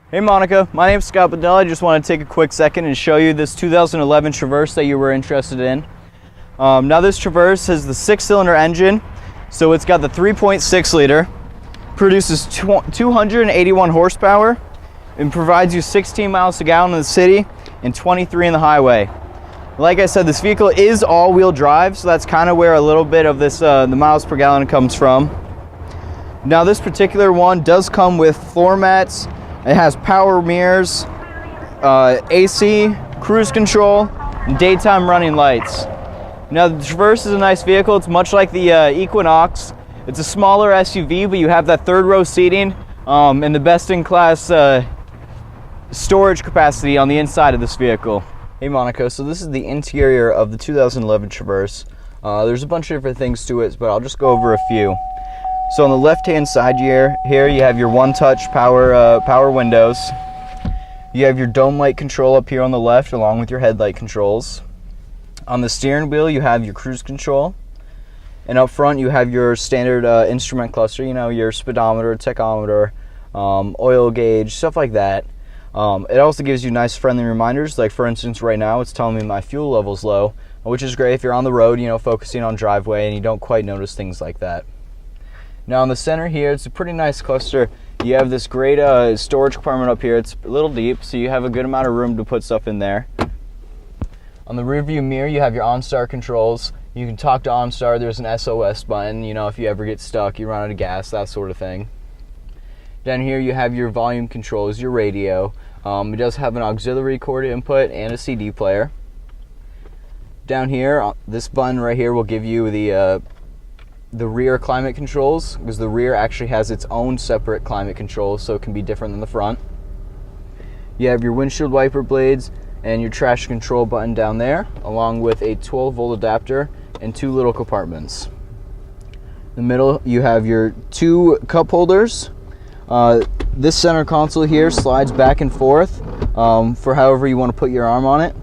Hey Monica, my name is Scott Bedell. I just want to take a quick second and show you this 2011 Traverse that you were interested in. Now this Traverse has the 6-cylinder engine, so it's got the 3.6 liter, produces 281 horsepower, and provides you 16 miles per gallon in the city and 23 in the highway. Like I said, this vehicle is all-wheel drive, so that's kind of where a little bit of this the miles per gallon comes from. Now this particular one does come with floor mats. It has power mirrors, AC, cruise control, and daytime running lights. Now the Traverse is a nice vehicle. It's much like the Equinox. It's a smaller SUV, but you have that third row seating and the best-in-class storage capacity on the inside of this vehicle. Hey Monica, so this is the interior of the 2011 Traverse. There's a bunch of different things to it, but I'll just go over a few. So on the left-hand side here you have your one-touch power windows. You have your dome light control up here on the left, along with your headlight controls. On the steering wheel, you have your cruise control. And up front, you have your standard instrument cluster, you know, your speedometer, tachometer, oil gauge, stuff like that. It also gives you nice friendly reminders, like for instance right now it's telling me my fuel level's low, which is great if you're on the road, you know, focusing on driveway and you don't quite notice things like that. Now in the center here, it's a pretty nice cluster. You have this great storage compartment up here. It's a little deep, so you have a good amount of room to put stuff in there. On the rear view mirror, you have your OnStar controls. You can talk to OnStar. There's an SOS button, you know, if you ever get stuck, you run out of gas, that sort of thing. Down here you have your volume controls, your radio. It does have an auxiliary cord input and a CD player. Down here, this button right here will give you the rear climate controls, because the rear actually has its own separate climate controls, so it can be different than the front. You have your windshield wiper blades and your traction control button down there, along with a 12-volt adapter and 2 little compartments. In the middle, you have your 2 cup holders. This center console here slides back and forth for however you want to put your arm on it.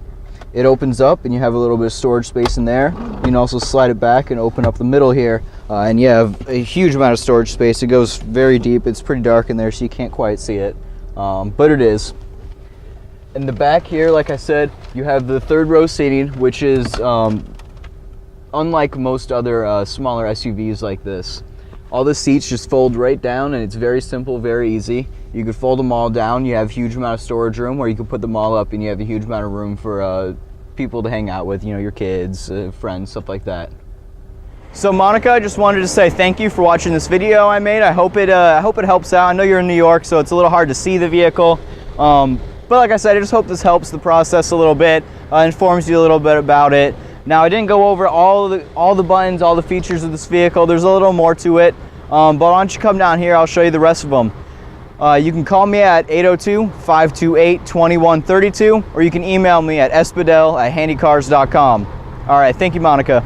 It opens up and you have a little bit of storage space in there. You can also slide it back and open up the middle here, and you have a huge amount of storage space. It goes very deep. It's pretty dark in there, so you can't quite see it, but it is. In the back here, like I said, you have the third row seating, which is unlike most other smaller SUVs like this. All the seats just fold right down, and it's very simple, very easy. You could fold them all down. You have a huge amount of storage room, where you can put them all up, and you have a huge amount of room for people to hang out with, you know, your kids, friends, stuff like that. So Monica, I just wanted to say thank you for watching this video I made. I hope it helps out. I know you're in New York, so it's a little hard to see the vehicle. But like I said, I just hope this helps the process a little bit, informs you a little bit about it. Now, I didn't go over all the buttons, all the features of this vehicle. There's a little more to it, but why don't you come down here, I'll show you the rest of them. You can call me at 802-528-2132, or you can email me at sbedell@handycars.com. All right, thank you, Monica.